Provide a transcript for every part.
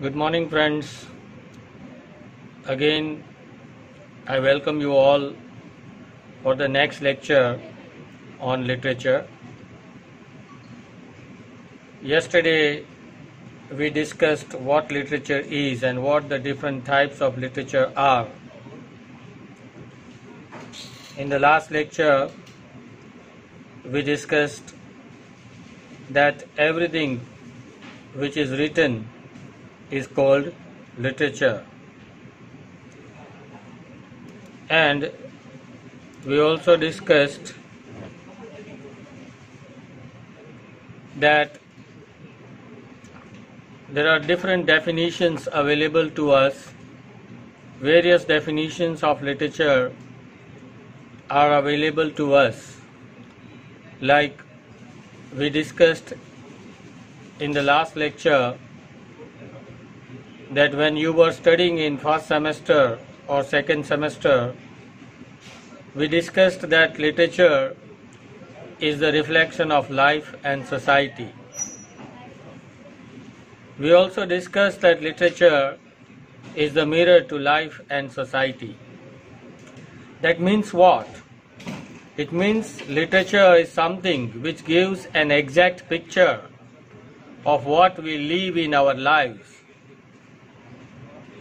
Good morning, friends. Again, I welcome you all for the next lecture on literature. Yesterday, we discussed what literature is and what the different types of literature are. In the last lecture, we discussed that everything which is written is called literature, and we also discussed that there are different definitions available to us. Various definitions of literature are available to us, like we discussed in the last lecture that when you were studying in first semester or second semester, we discussed that literature is the reflection of life and society. We also discussed that literature is the mirror to life and society. That means what? It means literature is something which gives an exact picture of what we live in our lives.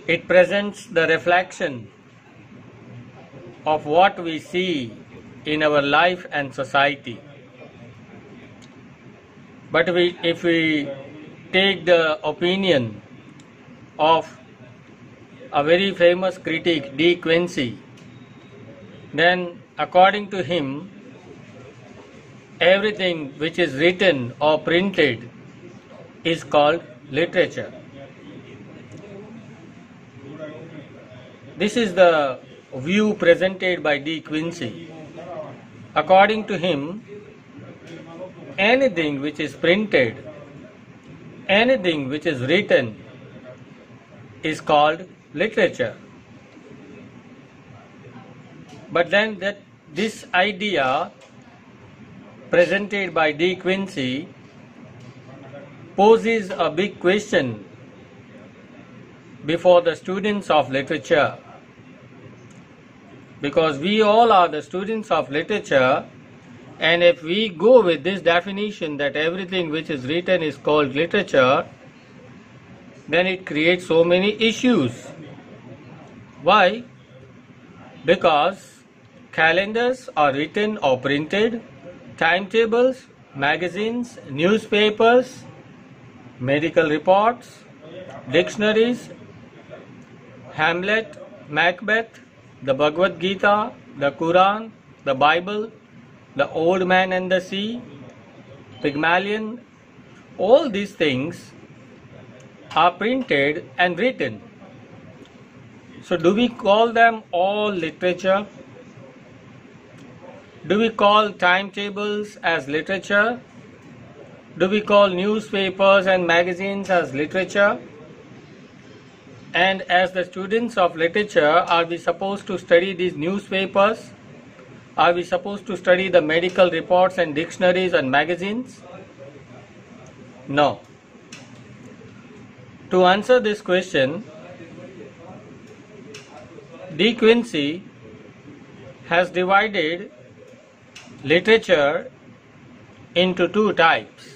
It presents the reflection of what we see in our life and society. But if we take the opinion of a very famous critic, De Quincey, then according to him, everything which is written or printed is called literature. This is the view presented by De Quincey. According to him, anything which is printed, anything which is written is called literature. But then this idea presented by De Quincey poses a big question before the students of literature, because we all are the students of literature, and if we go with this definition that everything which is written is called literature, then it creates so many issues. Why? Because calendars are written or printed, timetables, magazines, newspapers, medical reports, dictionaries, Hamlet, Macbeth, the Bhagavad Gita, the Quran, the Bible, the Old Man and the Sea, Pygmalion, all these things are printed and written. So do we call them all literature? Do we call timetables as literature? Do we call newspapers and magazines as literature? And as the students of literature, are we supposed to study these newspapers? Are we supposed to study the medical reports and dictionaries and magazines? No. To answer this question, De Quincey has divided literature into two types.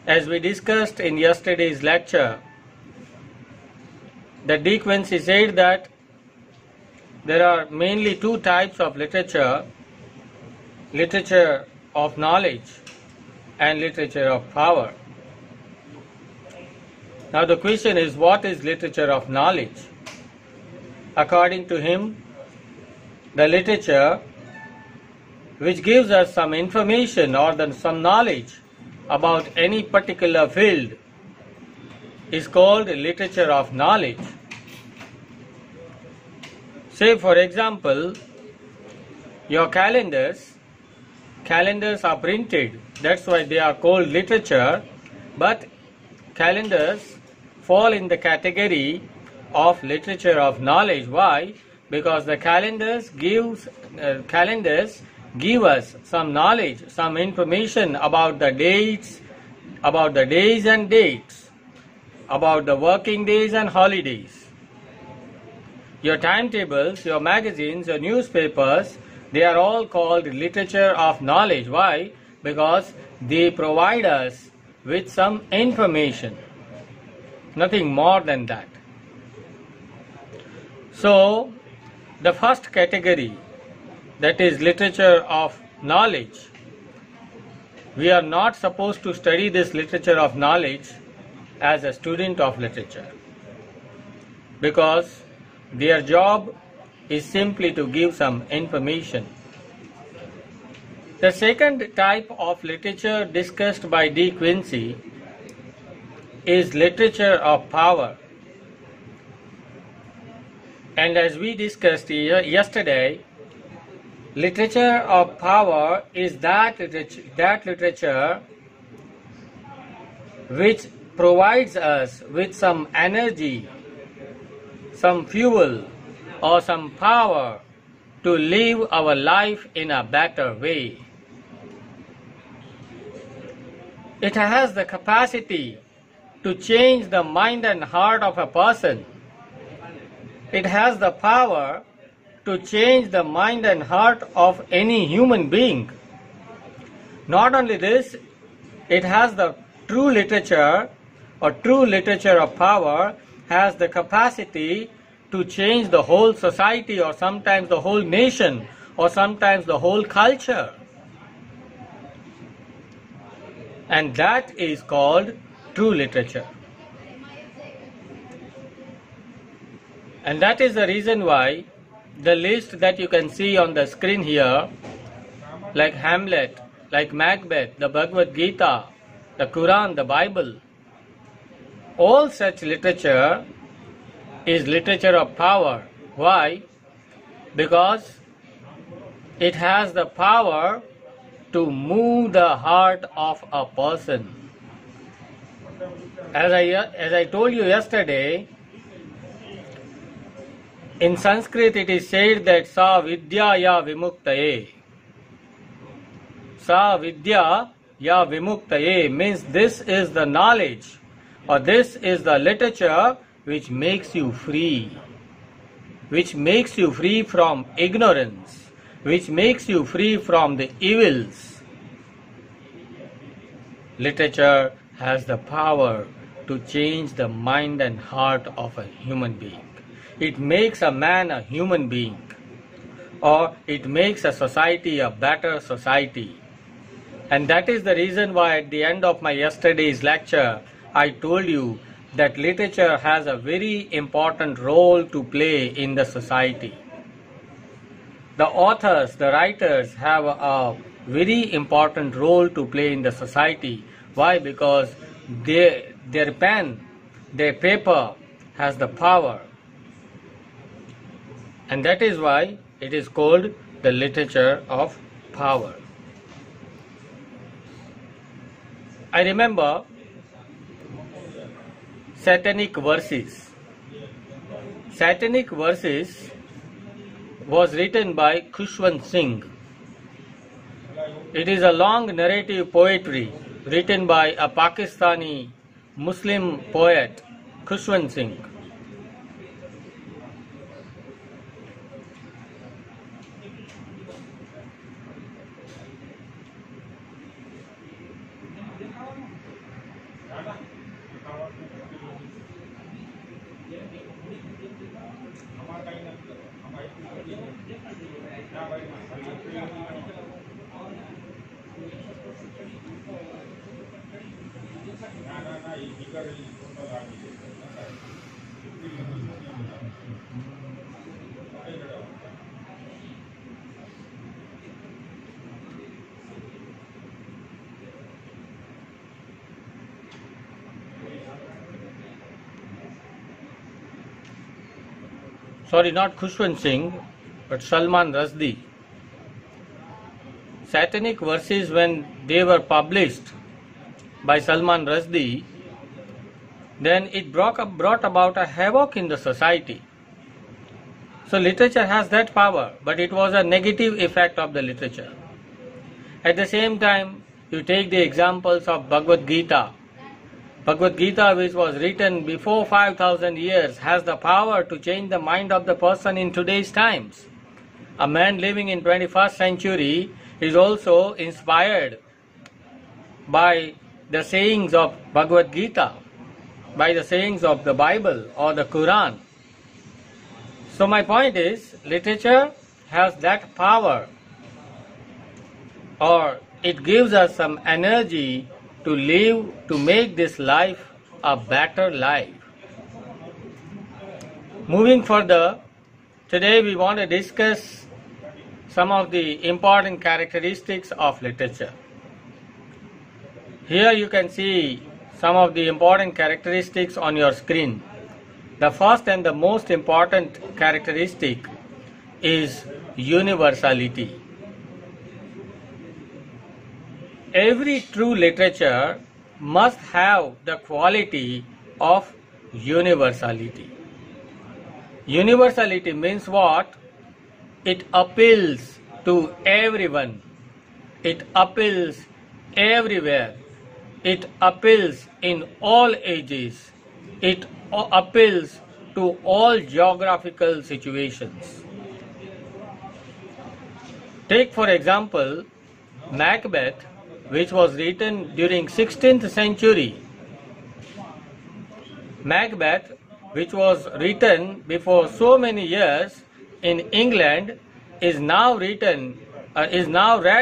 As we discussed in yesterday's lecture, that De Quincey said that there are mainly two types of literature: literature of knowledge and literature of power. Now the question is, what is literature of knowledge? According to him, the literature which gives us some information or some knowledge about any particular field is called literature of knowledge. Say for example, your calendars are printed, that's why they are called literature, but calendars fall in the category of literature of knowledge. Why? Because the calendars give us some knowledge, some information about the dates, about the days and dates. about the working days and holidays. Your timetables, your magazines, your newspapers, they are all called literature of knowledge. Why? Because they provide us with some information, nothing more than that. So, the first category, that is literature of knowledge, we are not supposed to study this literature of knowledge as a student of literature, because their job is simply to give some information. The second type of literature discussed by De Quincey is literature of power. And as we discussed yesterday, literature of power is that literature which provides us with some energy, some fuel, or some power to live our life in a better way. It has the capacity to change the mind and heart of a person. It has the power to change the mind and heart of any human being. Not only this, it has the true literature of power has the capacity to change the whole society, or sometimes the whole nation, or sometimes the whole culture. And that is called true literature. And that is the reason why the list that you can see on the screen here, like Hamlet, like Macbeth, the Bhagavad Gita, the Quran, the Bible, all such literature is literature of power. Why? Because it has the power to move the heart of a person. As I told you yesterday, in Sanskrit it is said that sa vidya ya vimuktaye. Sa vidya ya vimuktaye means this is the knowledge, or this is the literature which makes you free, which makes you free from ignorance, which makes you free from the evils. Literature has the power to change the mind and heart of a human being. It makes a man a human being, or it makes a society a better society. And that is the reason why at the end of my yesterday's lecture, I told you that literature has a very important role to play in the society. The authors, the writers have a very important role to play in the society. Why? Because their pen, their paper has the power. And that is why it is called the literature of power. I remember Satanic Verses. Satanic Verses was written by Khushwant Singh. It is a long narrative poetry written by a Pakistani Muslim poet, Khushwant Singh. Sorry, not Khushwant Singh, but Salman Rushdie. Satanic Verses, when they were published by Salman Rushdie, then it brought about a havoc in the society. So literature has that power, but it was a negative effect of the literature. At the same time, you take the examples of Bhagavad Gita. Bhagavad Gita, which was written before 5,000 years, has the power to change the mind of the person in today's times. A man living in 21st century is also inspired by the sayings of Bhagavad Gita, by the sayings of the Bible or the Quran. So my point is, literature has that power, or it gives us some energy to live, to make this life a better life. Moving further, today we want to discuss some of the important characteristics of literature. Here you can see some of the important characteristics on your screen. The first and the most important characteristic is universality. Every true literature must have the quality of universality. Universality means what? It appeals to everyone. It appeals everywhere. It appeals in all ages. It appeals to all geographical situations. Take for example Macbeth, which was written during 16th century. Macbeth, which was written before so many years in England, is now read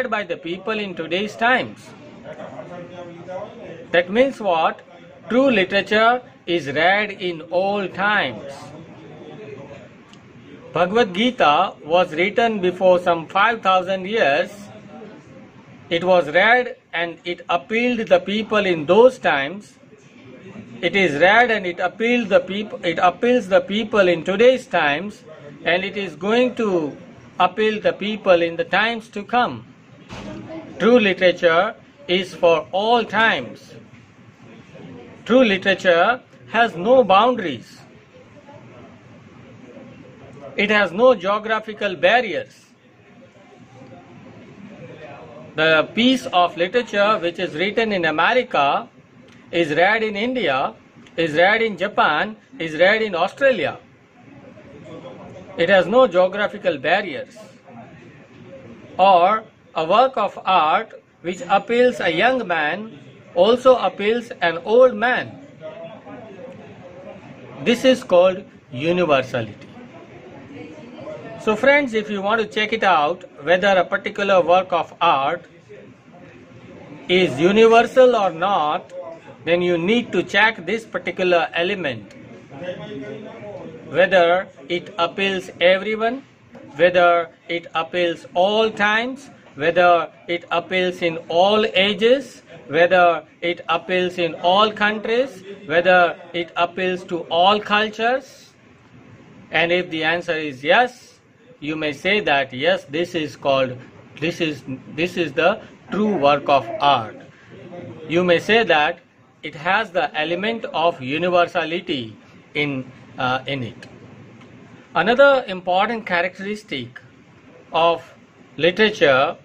by the people in today's times. That means what? True literature is read in all times. Bhagavad Gita was written before some 5,000 years. It was read and it appealed the people in those times. It is read and it appeals the people in today's times, and it is going to appeal the people in the times to come. True literature is for all times. True literature has no boundaries. It has no geographical barriers. The piece of literature which is written in America is read in India, is read in Japan, is read in Australia. It has no geographical barriers. Or a work of art which appeals a young man also appeals an old man. This is called universality. So friends, if you want to check it out whether a particular work of art is universal or not, then you need to check this particular element, whether it appeals everyone, whether it appeals all times, whether it appeals in all ages, whether it appeals in all countries, whether it appeals to all cultures. And if the answer is yes, you may say that yes, this is the true work of art. You may say that it has the element of universality in it. Another important characteristic of literature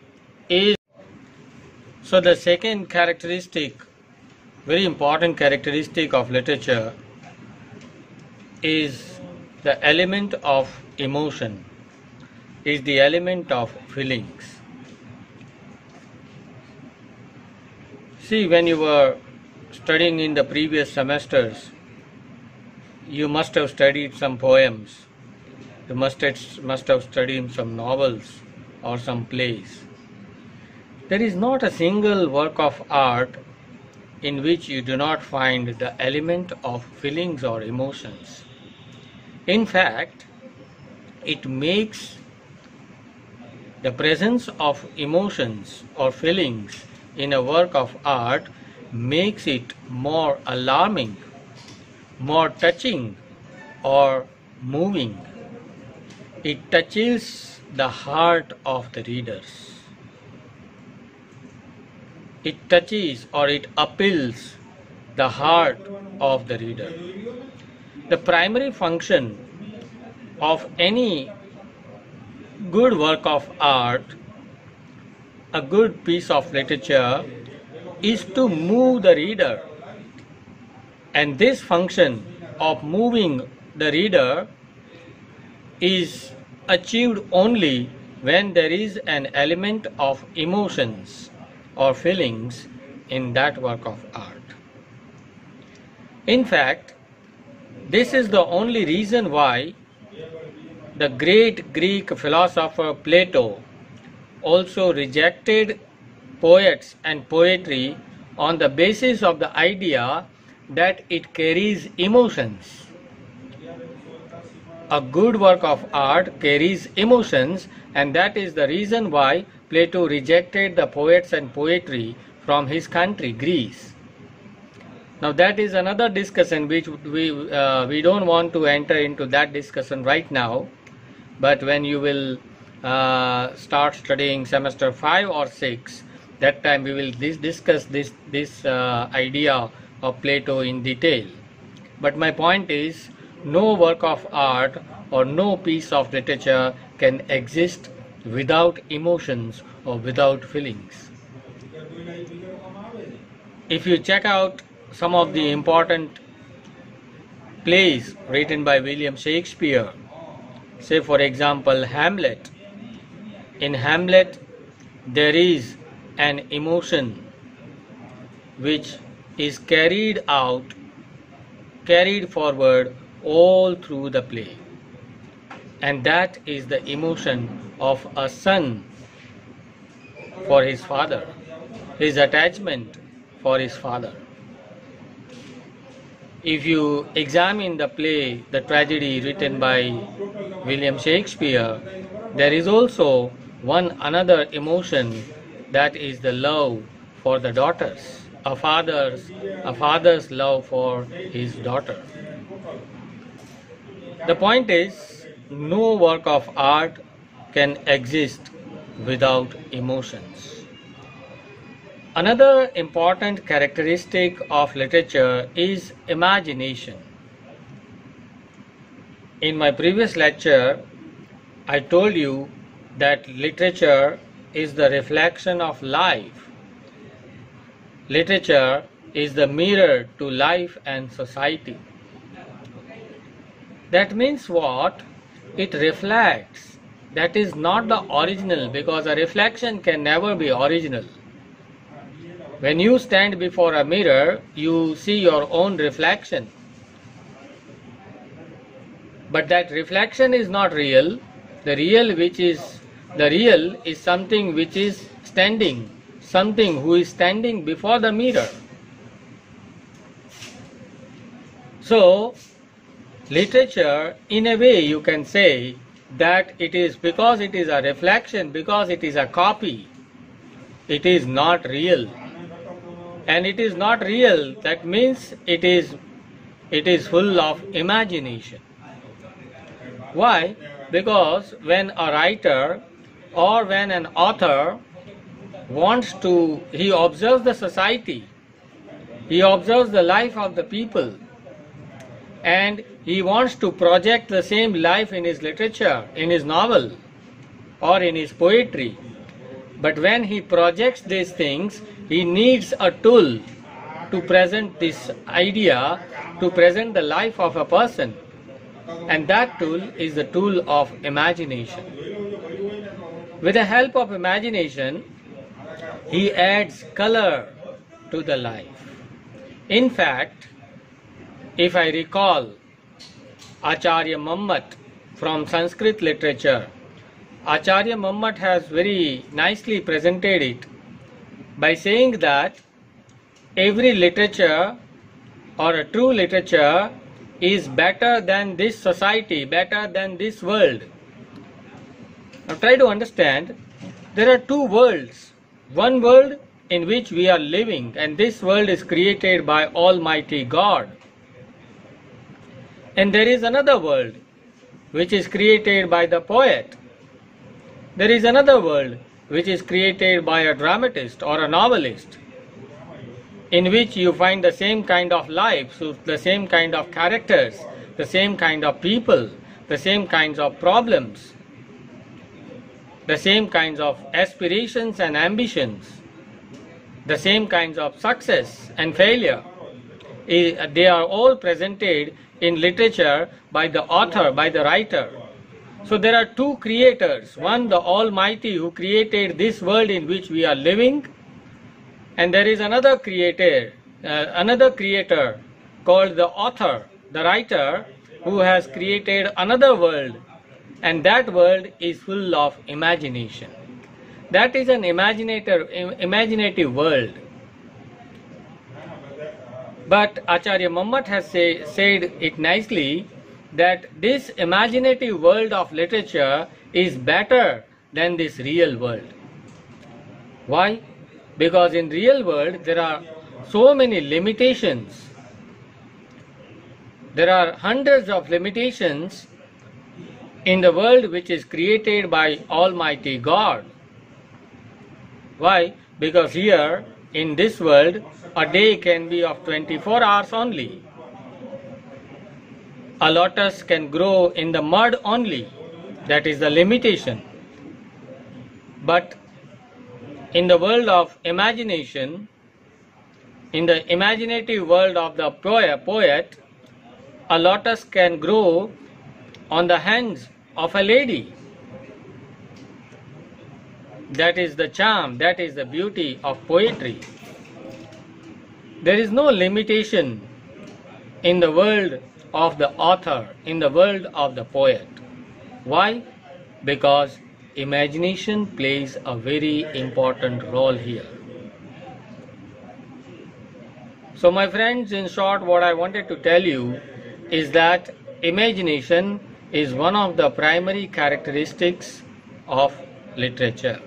is, so the second characteristic, very important characteristic of literature, is the element of emotion, is the element of feelings. See, when you were studying in the previous semesters, you must have studied some poems, you must have studied some novels or some plays. There is not a single work of art in which you do not find the element of feelings or emotions. In fact, it makes the presence of emotions or feelings in a work of art makes it more alarming, more touching or moving. It touches the heart of the readers. It touches or it appeals the heart of the reader. The primary function of any good work of art, a good piece of literature, is to move the reader. And this function of moving the reader is achieved only when there is an element of emotions or feelings in that work of art. In fact, this is the only reason why the great Greek philosopher Plato also rejected poets and poetry on the basis of the idea that it carries emotions. A good work of art carries emotions, and that is the reason why Plato rejected the poets and poetry from his country, Greece. Now that is another discussion which we don't want to enter into that discussion right now, but when you will start studying semester 5 or 6, that time we will discuss this idea of Plato in detail. But my point is, no work of art or no piece of literature can exist without emotions or without feelings. If you check out some of the important plays written by William Shakespeare, say for example Hamlet. In Hamlet there is an emotion which is carried forward all through the play, and that is the emotion of a son for his father, his attachment for his father. If you examine the play, the tragedy written by William Shakespeare, there is also another emotion, that is the love for the daughters, a father's love for his daughter. The point is, no work of art can exist without emotions. Another important characteristic of literature is imagination. In my previous lecture, I told you that literature is the reflection of life. Literature is the mirror to life and society. That means what? It reflects. That is not the original, because a reflection can never be original. When you stand before a mirror, you see your own reflection. But that reflection is not real. The real is something which is standing, something who is standing before the mirror. So, literature, in a way you can say that it is, because it is a reflection, because it is a copy, it is not real. And it is not real, that means it is full of imagination. Why? Because when a writer or when an author he observes the society, he observes the life of the people, and he wants to project the same life in his literature, in his novel or in his poetry. But when he projects these things, he needs a tool to present this idea, to present the life of a person. And that tool is the tool of imagination. With the help of imagination, he adds color to the life. In fact, if I recall Acharya Mammat from Sanskrit literature, Acharya Mammat has very nicely presented it by saying that every literature or a true literature is better than this society, better than this world. Now try to understand, there are two worlds. One world in which we are living, and this world is created by Almighty God. And there is another world which is created by the poet. There is another world which is created by a dramatist or a novelist, in which you find the same kind of life, so the same kind of characters, the same kind of people, the same kinds of problems, the same kinds of aspirations and ambitions, the same kinds of success and failure. they are all presented in literature by the author, by the writer. So there are two creators, one the Almighty who created this world in which we are living, and there is another creator called the author, the writer, who has created another world, and that world is full of imagination. That is an imaginative world. But Acharya Mammat has said it nicely that this imaginative world of literature is better than this real world. Why? Because in real world there are so many limitations. There are hundreds of limitations in the world which is created by Almighty God. Why? Because here in this world a day can be of 24 hours only. A lotus can grow in the mud only. That is the limitation. But in the world of imagination, in the imaginative world of the poet, a lotus can grow on the hands of a lady. That is the charm, that is the beauty of poetry. There is no limitation in the world of the author, in the world of the poet. Why? Because imagination plays a very important role here. So my friends, in short, what I wanted to tell you is that imagination is one of the primary characteristics of literature.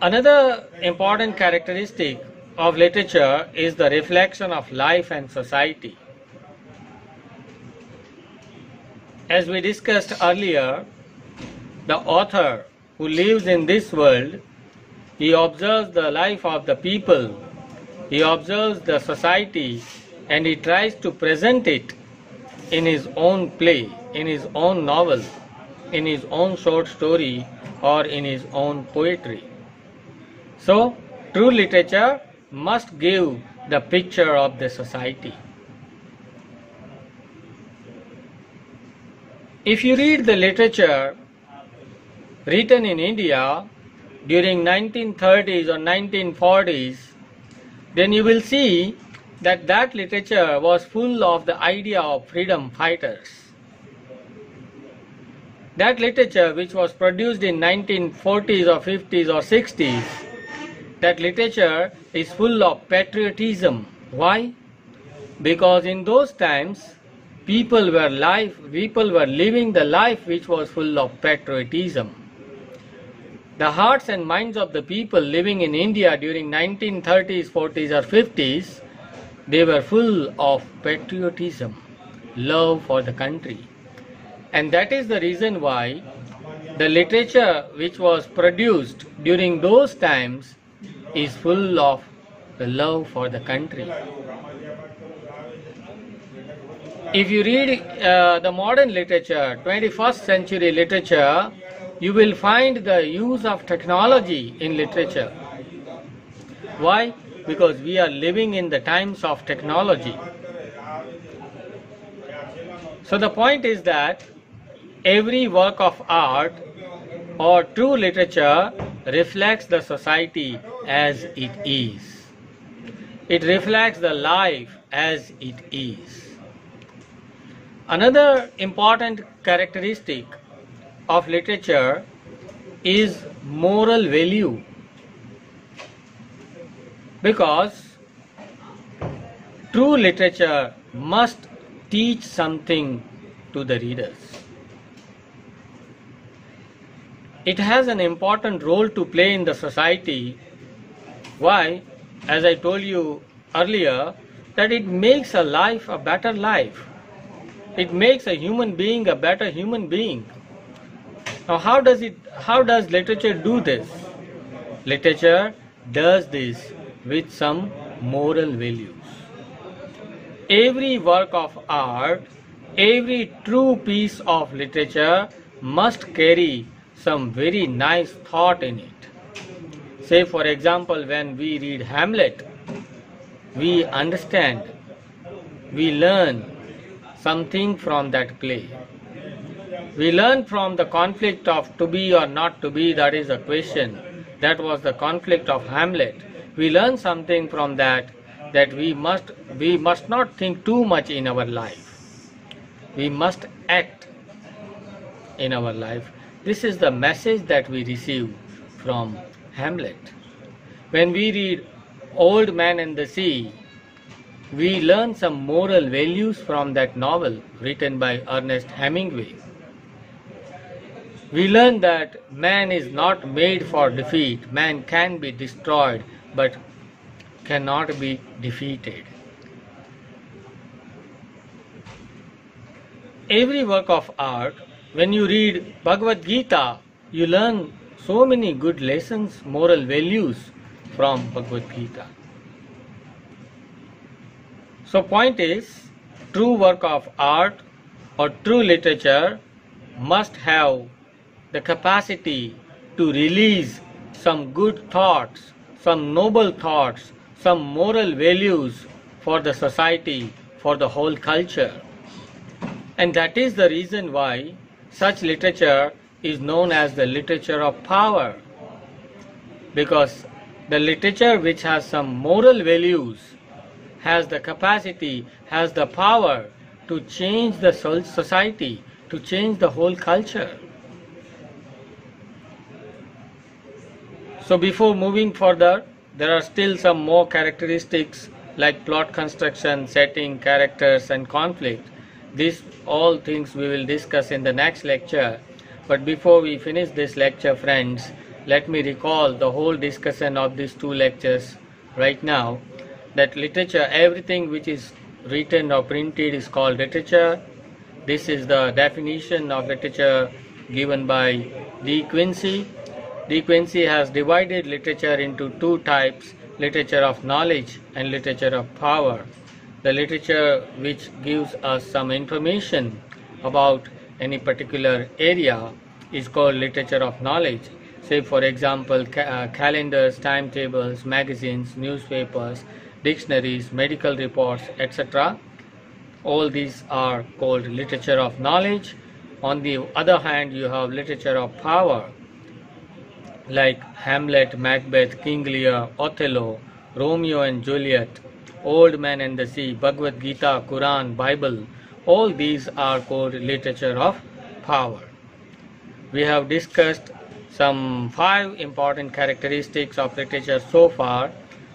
Another important characteristic of literature is the reflection of life and society. As we discussed earlier, the author who lives in this world, he observes the life of the people, he observes the society, and he tries to present it in his own play, in his own novel, in his own short story, or in his own poetry. So, true literature must give the picture of the society. If you read the literature written in India during 1930s or 1940s, then you will see that that literature was full of the idea of freedom fighters. That literature which was produced in 1940s or 50s or 60s, that literature is full of patriotism. Why? Because in those times people were living the life which was full of patriotism. The hearts and minds of the people living in India during 1930s, 40s or 50s, they were full of patriotism, love for the country. And that is the reason why the literature which was produced during those times is full of the love for the country. If you read the modern literature, 21st century literature, you will find the use of technology in literature. Why? Because we are living in the times of technology. So the point is that every work of art or true literature reflects the society as it is. It reflects the life as it is. Another important characteristic of literature is moral value, because true literature must teach something to the readers. It has an important role to play in the society. Why? As I told you earlier, that it makes a life a better life. It makes a human being a better human being. Now how does literature do this? Literature does this with some moral values. Every work of art, every true piece of literature must carry some very nice thought in it. Say for example, when we read Hamlet, we understand, we learn something from that play. We learn from the conflict of to be or not to be, that is the question. That was the conflict of Hamlet. We learn something from that, that we must not think too much in our life. We must act in our life. This is the message that we receive from Hamlet. When we read Old Man and the Sea, we learn some moral values from that novel written by Ernest Hemingway. We learn that man is not made for defeat. Man can be destroyed but cannot be defeated. Every work of art, when you read Bhagavad Gita, you learn so many good lessons, moral values from Bhagavad Gita. So point is, true work of art or true literature must have the capacity to release some good thoughts, some noble thoughts, some moral values for the society, for the whole culture. And that is the reason why such literature is known as the literature of power. Because the literature which has some moral values has the capacity, has the power to change the society, to change the whole culture. So before moving further, there are still some more characteristics like plot construction, setting, characters and conflict. These all things we will discuss in the next lecture. But before we finish this lecture, friends, let me recall the whole discussion of these two lectures right now. That literature, everything which is written or printed is called literature. This is the definition of literature given by De Quincey. De Quincey has divided literature into two types, literature of knowledge and literature of power. The literature which gives us some information about any particular area is called literature of knowledge. Say for example, calendars, timetables, magazines, newspapers, dictionaries, medical reports, etc. All these are called literature of knowledge. On the other hand, you have literature of power, like Hamlet, Macbeth, King Lear, Othello, Romeo and Juliet, Old Man and the Sea, Bhagavad Gita, Quran, Bible. All these are called literature of power. We have discussed some 5 important characteristics of literature so far.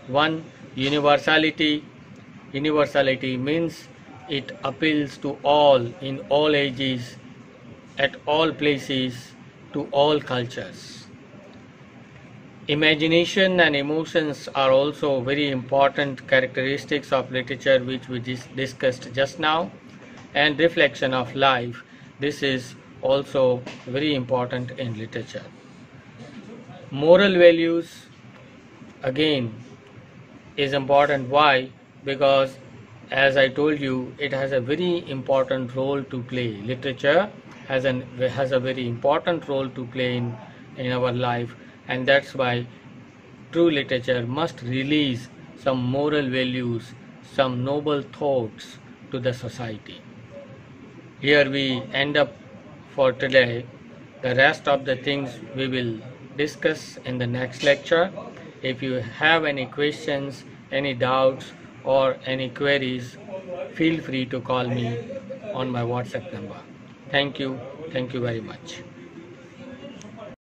1. Universality. Universality means it appeals to all, in all ages, at all places, to all cultures. Imagination and emotions are also very important characteristics of literature which we discussed just now. And reflection of life, this is also very important in literature. Moral values, again, is important. Why? Because as I told you, it has a very important role to play. Literature has a very important role to play in our life. And that's why true literature must release some moral values, some noble thoughts to the society. Here we end up for today. The rest of the things we will discuss in the next lecture. If you have any questions, any doubts or any queries, feel free to call me on my WhatsApp number. Thank you very much.